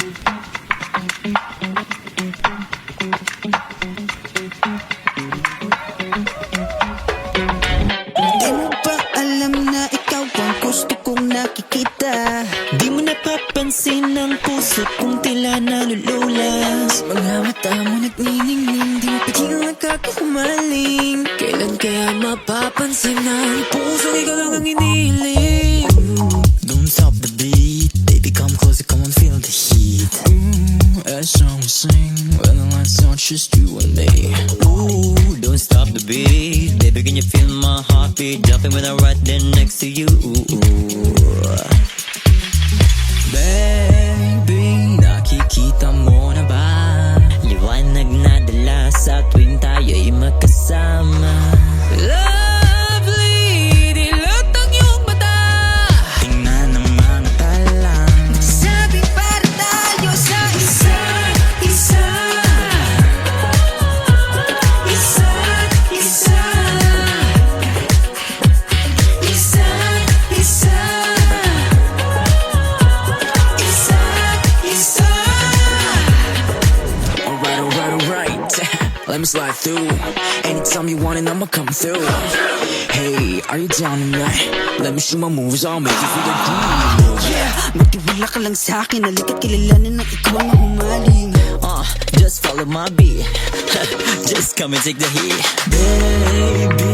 Di mo ba alam na ikaw ang gusto kong nakikita? Di mo napapansin ang puso kong tila nalulula. Sa mga mata mo nagniningning, di mo paging nakakahumaling. Kailan kaya mapapansin na ang pusong ikaw lang ang inihiling? Don't stop the beat, baby come closer, come on feel the heat. That song we sing when the lights out, just you and me. Ooh, don't stop the beat, baby can you feel my heartbeat jumping when I'm right there next to you. Baby, nakikita mo na ba? Liwanag na dala sa tuwing tayo'y magkasama. Lovely, dilot ang iyong mata. Tingnan ang mga talang Sabi para tayo sa isa't isa. Isa't isa. Isa't isa. Isa't isa. Alright. Let me slide through. Anytime you want it, I'ma come through. Hey, are you down tonight? Let me show my moves, I'll make you feel the groove. Yeah, magtiwala ka lang sa'kin. Halika't kilalanin na ikaw ang humaling. Just follow my beat. Just come and take the heat. Baby,